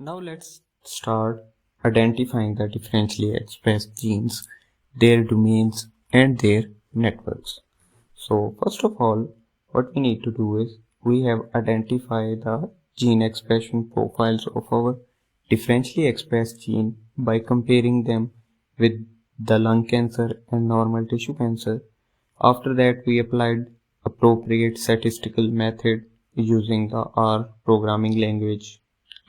Now let's start identifying the differentially expressed genes, their domains, and their networks. So first of all, what we need to do is we have identified the gene expression profiles of our differentially expressed gene by comparing them with the lung cancer and normal tissue cancer. After that, we applied appropriate statistical method using the R programming language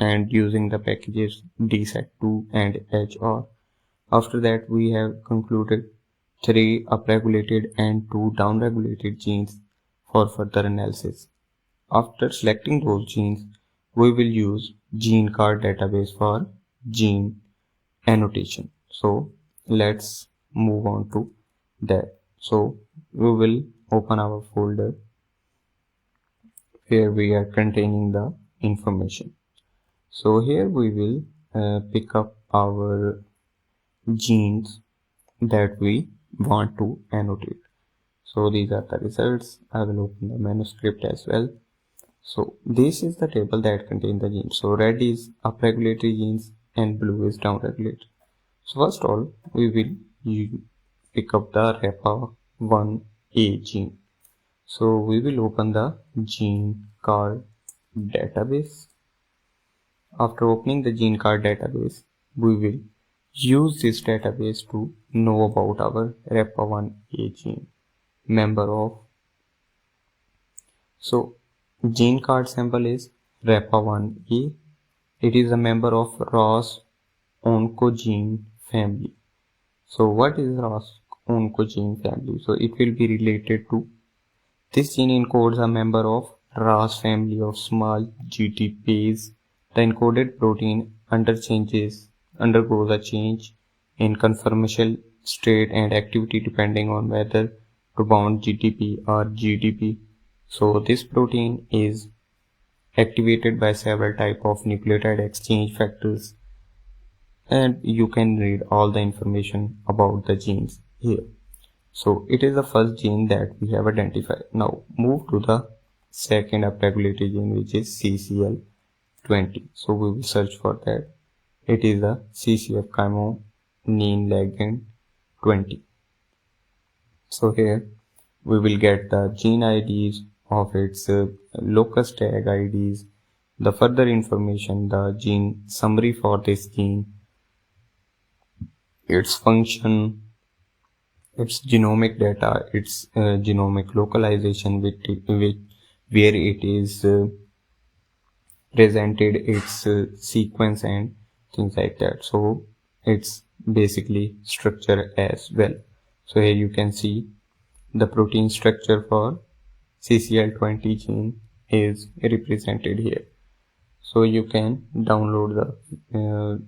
and using the packages dset2 and hr. After that, we have concluded 3 upregulated and 2 downregulated genes for further analysis. After selecting those genes, we will use gene card database for gene annotation. So let's move on to that. So we will open our folder where we are containing the information. So here we will pick up our genes that we want to annotate. So these are the results. I will open the manuscript as well. So this is the table that contains the genes. So red is upregulated genes and blue is downregulated. So first of all, we will pick up the REPA1A gene. So we will open the gene card database. After opening the gene card database, we will use this database to know about our REPA1A gene member of. So gene card sample is REPA1A. It is a member of ROS oncogene family. So what is ROS oncogene family? So it will be related to this gene encodes a member of ROS family of small GTPase. The encoded protein undergoes a change in conformational state and activity depending on whether to bound GTP or GDP. So this protein is activated by several type of nucleotide exchange factors, and you can read all the information about the genes here. So it is the first gene that we have identified. Now move to the second upregulated gene, which is CCL20. So we will search for that. It is the CCF chimonine ligand 20. So here we will get the gene IDs of its locus tag IDs, the further information, the gene summary for this gene, its function, its genomic data, its genomic localization where it is presented, its sequence and things like that. So it's basically structure as well. So here you can see the protein structure for CCL20 gene is represented here. So you can download the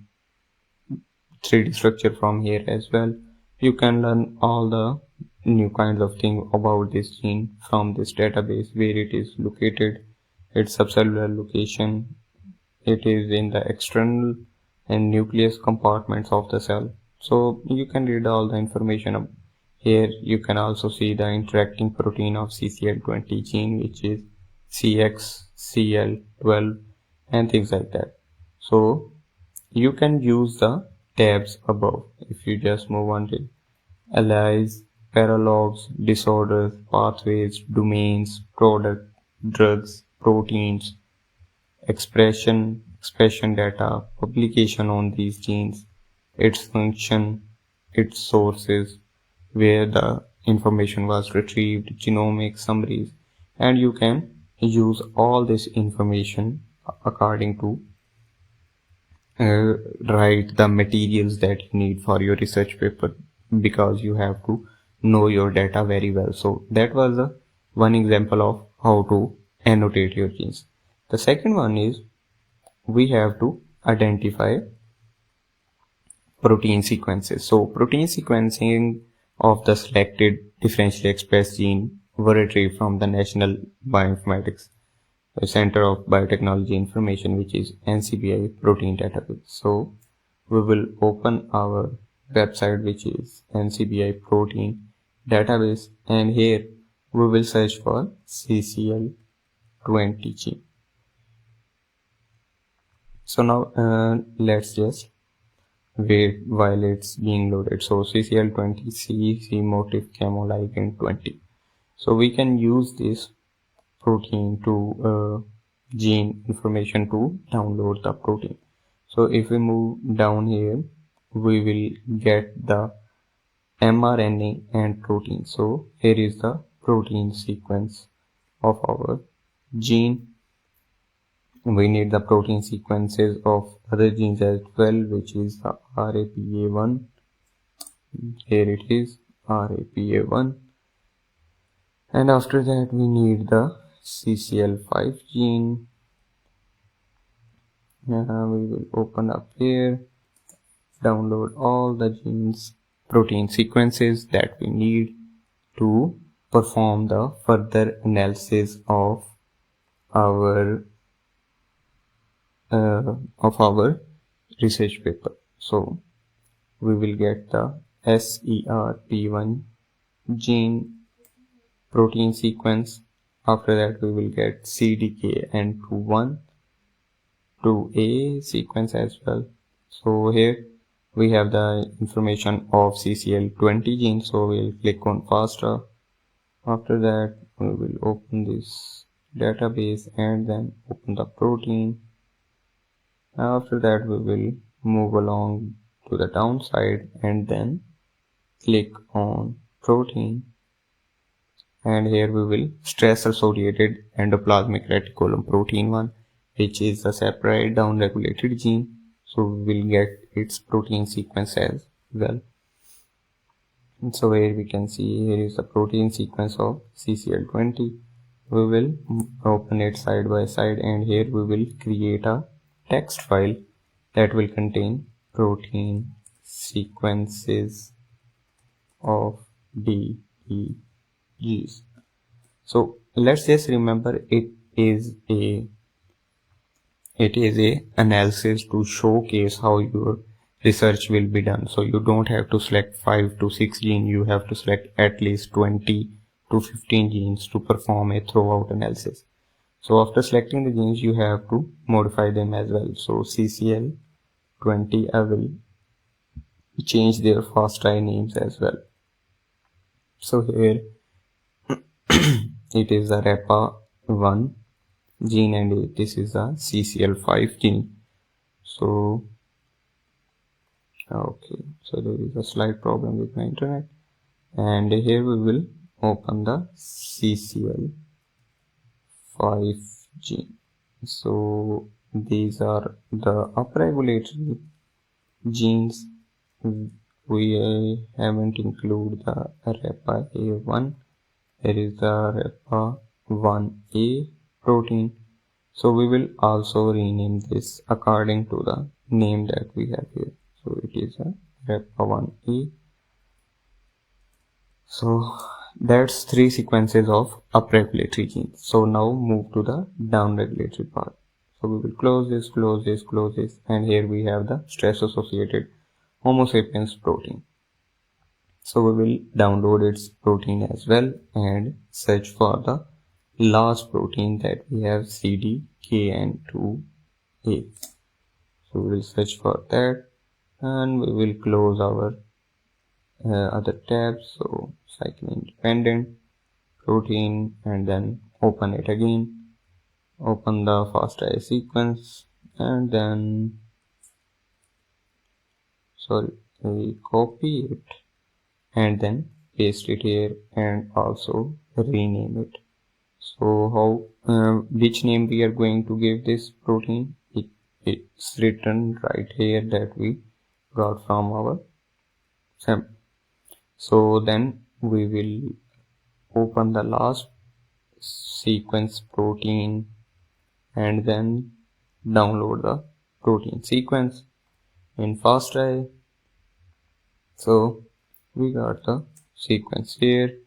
3D structure from here as well. You can learn all the new kinds of things about this gene from this database, where it is located, its subcellular location, it is in the external and nucleus compartments of the cell. So you can read all the information here. You can also see the interacting protein of CCL20 gene, which is CXCL12 and things like that. So you can use the tabs above. If you just move on to allies, paralogs, disorders, pathways, domains, product, drugs, proteins, expression data, publication on these genes, its function, its sources, where the information was retrieved, genomic summaries, and you can use all this information according to write the materials that you need for your research paper, because you have to know your data very well. So that was one example of how to annotate your genes. The second one is we have to identify protein sequences. So protein sequencing of the selected differentially expressed gene were retrieved from the National Bioinformatics Center of Biotechnology Information, which is NCBI protein database. So we will open our website, which is NCBI protein database, and here we will search for CCL20 gene. So now let's just wait while it's being loaded. So CCL20 C motif camo ligand 20. So we can use this protein to gene information to download the protein. So if we move down here, we will get the mRNA and protein. So here is the protein sequence of our gene. We need the protein sequences of other genes as well, which is the RAPA1. Here it is, RAPA1. And after that we need the CCL5 gene. We will open up here, download all the genes protein sequences that we need to perform the further analysis our of our research paper. So we will get the SERP1 gene protein sequence. After that we will get CDKN21 2A sequence as well. So here we have the information of CCL20 gene, so we'll click on FASTA. After that we will open this database and then open the protein. After that we will move along to the downside and then click on protein, and here we will stress associated endoplasmic reticulum protein 1, which is a separate down regulated gene, so we will get its protein sequence as well. And so here we can see here is the protein sequence of CCL20. We will open it side by side, and here we will create a text file that will contain protein sequences of DEGs. So let's just remember it is a analysis to showcase how your research will be done. So you don't have to select 5 to 6 genes, you have to select at least 20 to 15 genes to perform a throughout analysis. So after selecting the genes, you have to modify them as well. So CCL20, I will change their FASTA names as well. So here it is the RAPA1 gene and this is the CCL5 gene. So okay, so there is a slight problem with my internet, and here we will open the CCL5 gene. So these are the upregulatory genes. We haven't included the RAPA1. Here is the RAPA1A protein. So we will also rename this according to the name that we have here. So it is a RAPA1A. So that's 3 sequences of upregulatory genes. So now move to the downregulatory part. So we will close this, and here we have the stress associated Homo sapiens protein. So we will download its protein as well and search for the last protein that we have, CDKN2A. So we will search for that and we will close our other tabs. So cyclin independent protein, and then open it again, open the FASTA sequence, and then we copy it and then paste it here and also rename it. So how which name we are going to give this protein, it's written right here that we got from our sample. So then we will open the last sequence protein and then download the protein sequence in FASTA. So we got the sequence here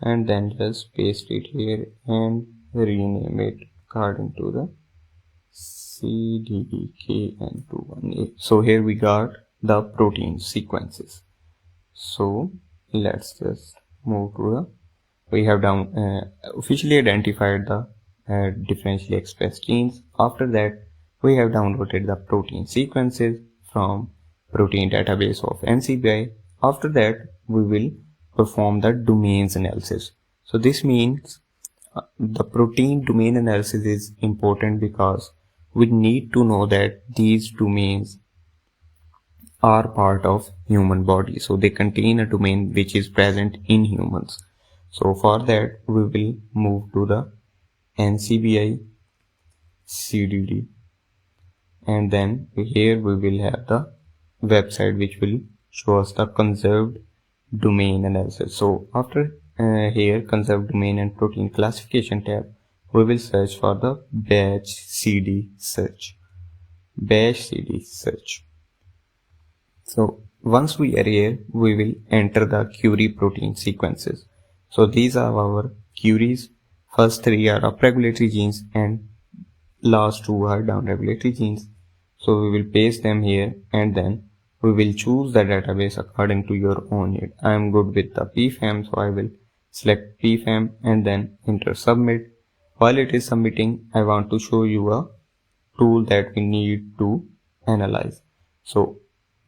and then just paste it here and rename it according to the CDKN21A. So here we got the protein sequences. So let's just move to the, we have officially identified the differentially expressed genes. After that we have downloaded the protein sequences from protein database of NCBI. After that, we will perform the domains analysis. So this means the protein domain analysis is important because we need to know that these domains are part of human body. So they contain a domain which is present in humans. So for that, we will move to the NCBI CDD, and then here we will have the website which will show us the conserved domain analysis. So after here conserved domain and protein classification tab, we will search for the batch cd search. So once we are here, we will enter the query protein sequences. So these are our queries. First three are upregulatory genes and last two are downregulatory genes. So we will paste them here, and then we will choose the database according to your own need. I am good with the PFAM, so I will select PFAM and then enter submit. While it is submitting, I want to show you a tool that we need to analyze. So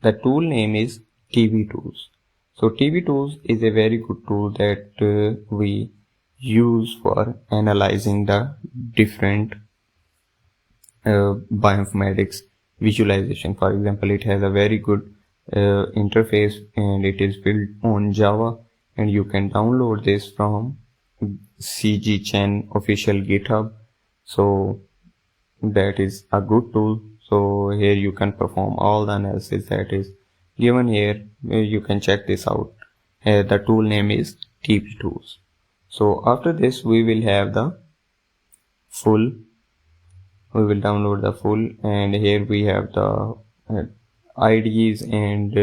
the tool name is TB Tools. So TB Tools is a very good tool that we use for analyzing the different bioinformatics visualization. For example, it has a very good interface and it is built on Java, and you can download this from CGChen official GitHub. So that is a good tool. So here you can perform all the analysis that is given here. You can check this out. The tool name is TB Tools. So after this, we will have the full. We will download the full, and here we have the IDs and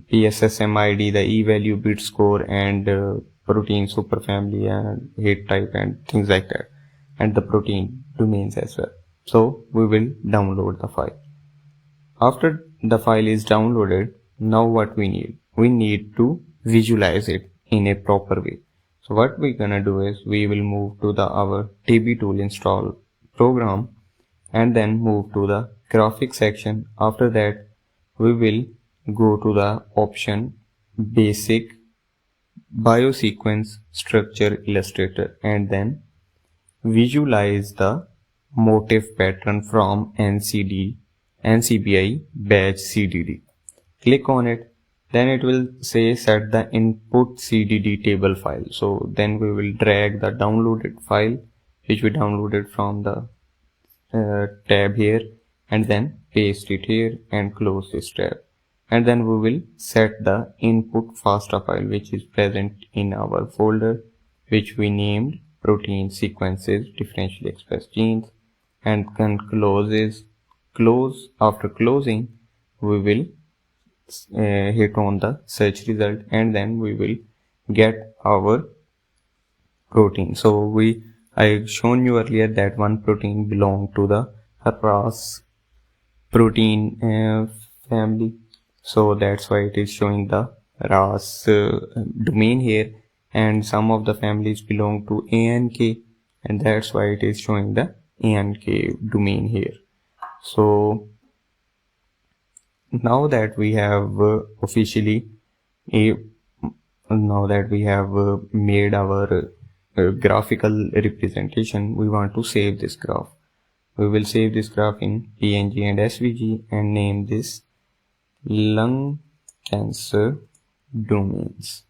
PSSM ID, the e-value, bit score, and protein superfamily and hit type and things like that, and the protein domains as well. So we will download the file. After the file is downloaded, now what we need? We need to visualize it in a proper way. So what we're gonna do is we will move to our TB tool install program and then move to the graphics section. After that, we will go to the option basic biosequence structure illustrator and then visualize the motif pattern from NCBI batch CDD. Click on it, then it will say set the input CDD table file. So then we will drag the downloaded file which we downloaded from the tab here, and then paste it here and close this tab, and then we will set the input FASTA file which is present in our folder which we named protein sequences differentially expressed genes, and then close. After closing, we will hit on the search result, and then we will get our protein. So I shown you earlier that one protein belong to the RAS protein family. So that's why it is showing the RAS domain here, and some of the families belong to ANK, and that's why it is showing the ANK domain here. So now that we have made our graphical representation, we want to save this graph. We will save this graph in PNG and SVG and name this lung cancer domains,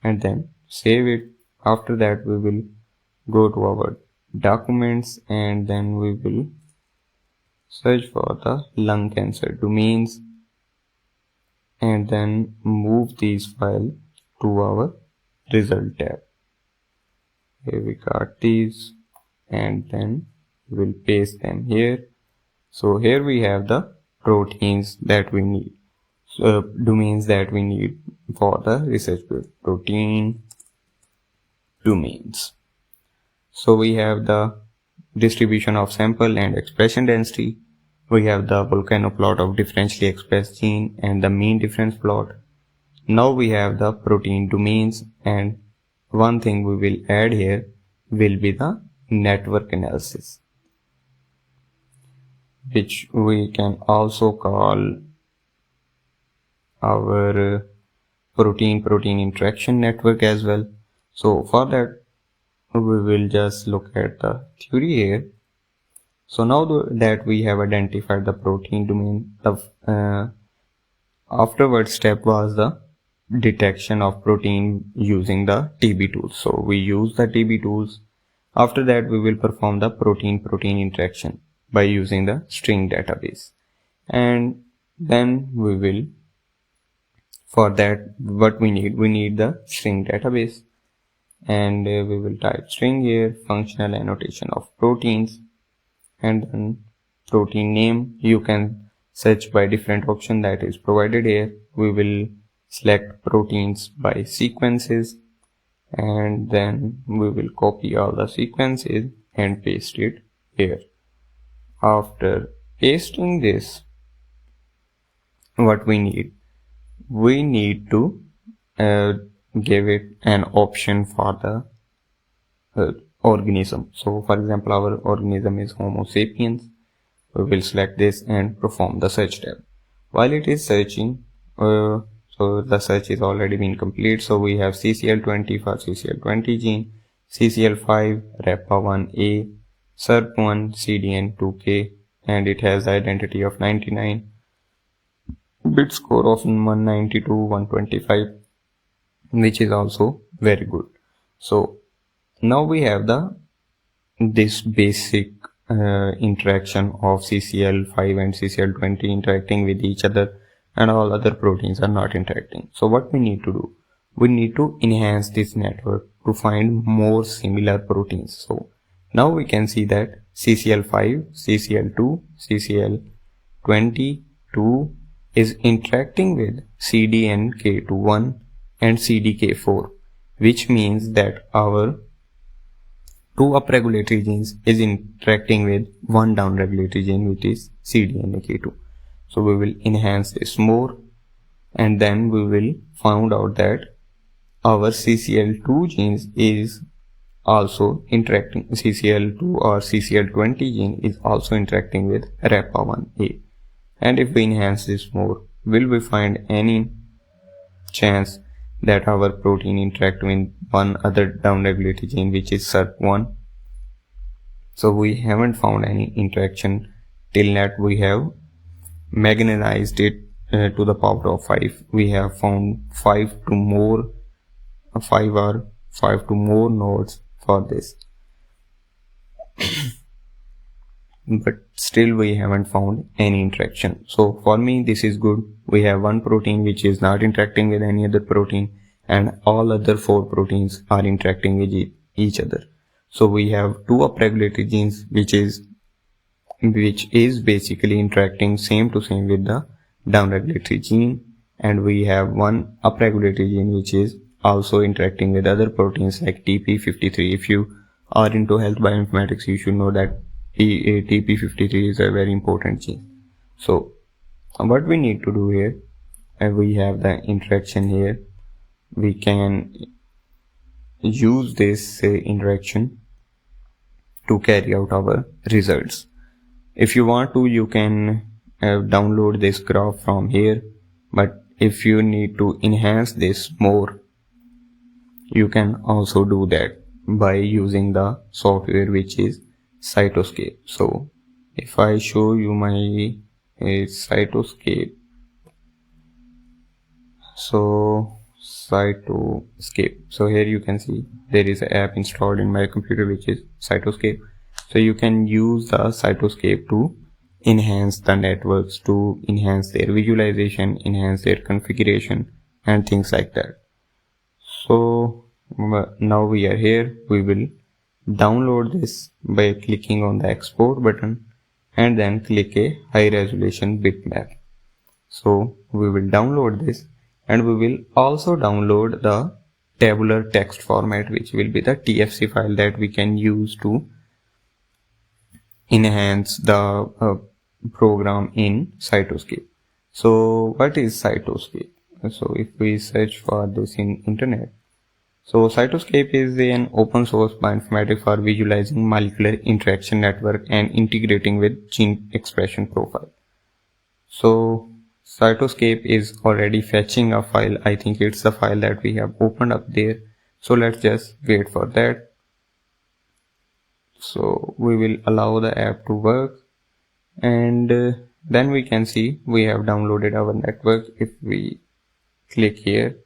and then save it. After that, we will go to our documents and then we will search for the lung cancer domains and then move these files to our result tab. Here we got these, and then we'll paste them here. So here we have the proteins that we need, domains that we need for the research protein domains. So we have the distribution of sample and expression density. We have the volcano plot of differentially expressed gene and the mean difference plot. Now we have the protein domains, and one thing we will add here will be the network analysis. which we can also call our protein interaction network as well. So for that we will just look at the theory here. So now that we have identified the protein domain, the afterward step was the detection of protein using the TB tools. So we use the TB tools. After that we will perform the protein interaction by using the string database. And then we will, for that what we need the string database. And we will type string here, functional annotation of proteins, and then protein name. You can search by different option that is provided here. We will select proteins by sequences, and then we will copy all the sequences and paste it here. After pasting this, what we need to uh, give it an option for the organism. So for example, our organism is Homo sapiens. We will select this and perform the search tab. While it is searching, so the search is already been complete. So we have CCL20 for CCL20 gene, CCL5 REPA1A, SERP1 CDN2K, and it has identity of 99, bit score of 192 125, which is also very good. So now we have this basic interaction of CCL5 and CCL20 interacting with each other, and all other proteins are not interacting. So what we need to do? We need to enhance this network to find more similar proteins. So now we can see that CCL5, CCL2, CCL22 is interacting with CDNK21 and CDK4, which means that our two upregulatory genes is interacting with one downregulatory gene, which is CDNK2. So we will enhance this more, and then we will find out that our CCL2 genes is also interacting, CCL2 or CCL20 gene is also interacting with REPA1A. And if we enhance this more, will we find any chance that our protein interact with one other downregulatory gene, which is SERP1? So we haven't found any interaction till net. We have magnetized it to the power of 5. We have found 5 to more 5 to more nodes for this, but still we haven't found any interaction. So for me this is good. We have one protein which is not interacting with any other protein, and all other 4 proteins are interacting with each other. So we have 2 upregulatory genes which is basically interacting same to same with the downregulatory gene, and we have one upregulatory gene which is also interacting with other proteins like TP53. If you are into health bioinformatics, you should know that TP53 is a very important gene. So what we need to do here, we have the interaction here. We can use this interaction to carry out our results. If you want to, you can download this graph from here, but if you need to enhance this more, you can also do that by using the software which is Cytoscape. So if I show you my Cytoscape, so here you can see there is an app installed in my computer which is Cytoscape. So you can use the Cytoscape to enhance the networks, to enhance their visualization, enhance their configuration, and things like that. So now we are here. We will download this by clicking on the export button and then click a high resolution bitmap. So we will download this, and we will also download the tabular text format, which will be the TFC file that we can use to enhance the program in Cytoscape. So what is Cytoscape? So if we search for this in internet, So Cytoscape is an open source bioinformatics for visualizing molecular interaction network and integrating with gene expression profile. So Cytoscape is already fetching a file. I think it's the file that we have opened up there. So let's just wait for that. So we will allow the app to work, and then we can see we have downloaded our network. If we click here,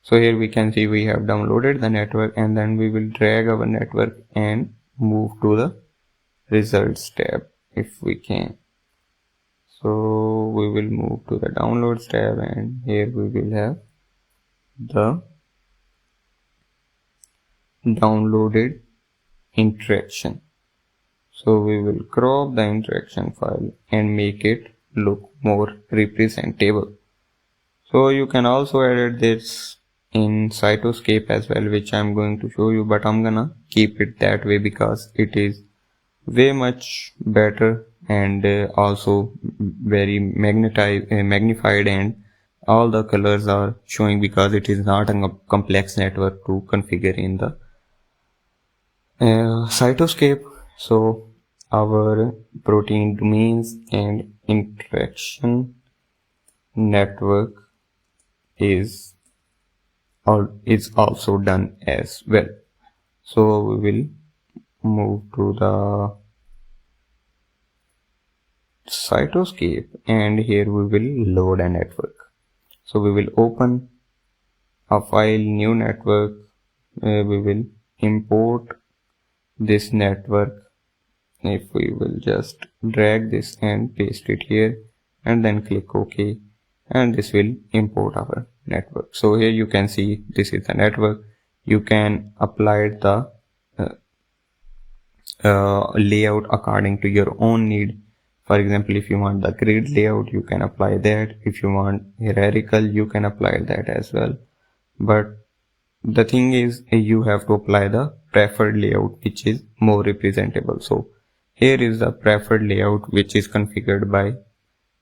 so here we can see we have downloaded the network, and then we will drag our network and move to the results tab if we can. So we will move to the downloads tab, and here we will have the downloaded interaction. So we will crop the interaction file and make it look more representable. So you can also edit this in Cytoscape as well, which I'm going to show you, but I'm gonna keep it that way because it is way much better and also very magnified, and all the colors are showing because it is not a complex network to configure in the Cytoscape. So our protein domains and interaction network is also done as well. So we will move to the Cytoscape, and here we will load a network. So we will open a file, new network. We will import this network. If we will just drag this and paste it here, and then click OK, and this will import our network. So here you can see this is the network. You can apply the layout according to your own need. For example, if you want the grid layout, you can apply that. If you want hierarchical, you can apply that as well. But the thing is, you have to apply the preferred layout, which is more representable. So here is the preferred layout, which is configured by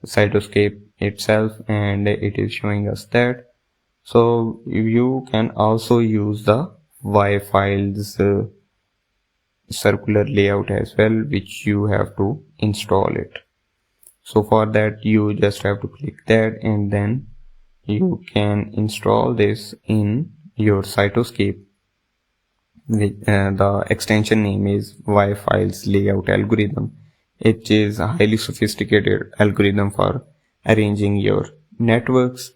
Cytoscape itself, and it is showing us that. So you can also use the Y files circular layout as well, which you have to install it. So for that, you just have to click that, and then you can install this in your Cytoscape. The extension name is Y-Files Layout Algorithm. It is a highly sophisticated algorithm for arranging your networks.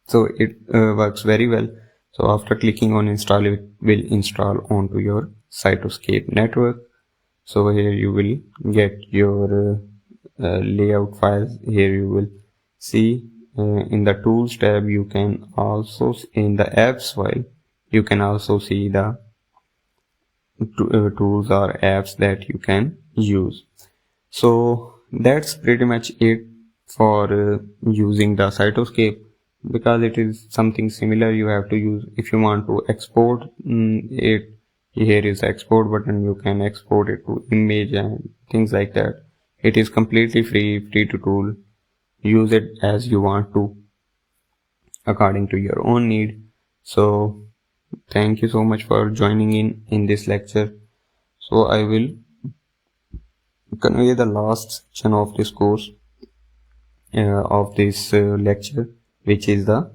So it works very well. So after clicking on install, it will install onto your Cytoscape network. So here you will get your layout files. Here you will see in the tools tab, you can also in the apps file, you can also see the tools or apps that you can use. So that's pretty much it for using the Cytoscape, because it is something similar you have to use. If you want to export it, here is the export button. You can export it to image and things like that. It is completely free to tool. Use it as you want to, according to your own need. So thank you so much for joining in this lecture. So I will convey the last section of this course, of this lecture, which is the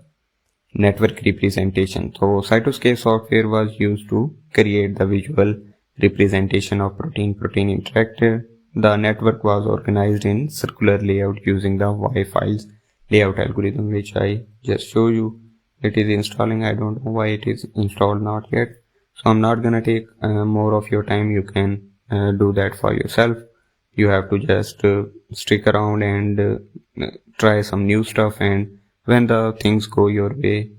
network representation. So Cytoscape software was used to create the visual representation of protein interactor. The network was organized in circular layout using the Y-Files layout algorithm, which I just show you. It is installing. I don't know why it is installed not yet. So I'm not gonna take more of your time. You can do that for yourself. You have to just stick around and try some new stuff, and when the things go your way,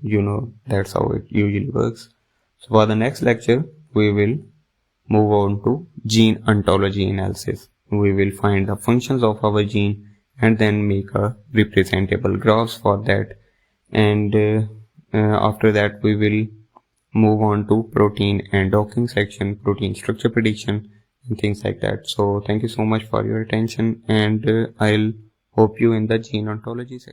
that's how it usually works. So for the next lecture, we will move on to gene ontology analysis. We will find the functions of our gene and then make a representable graphs for that. And after that, we will move on to protein and docking section, protein structure prediction, and things like that. So thank you so much for your attention, and I'll hope you in the gene ontology section.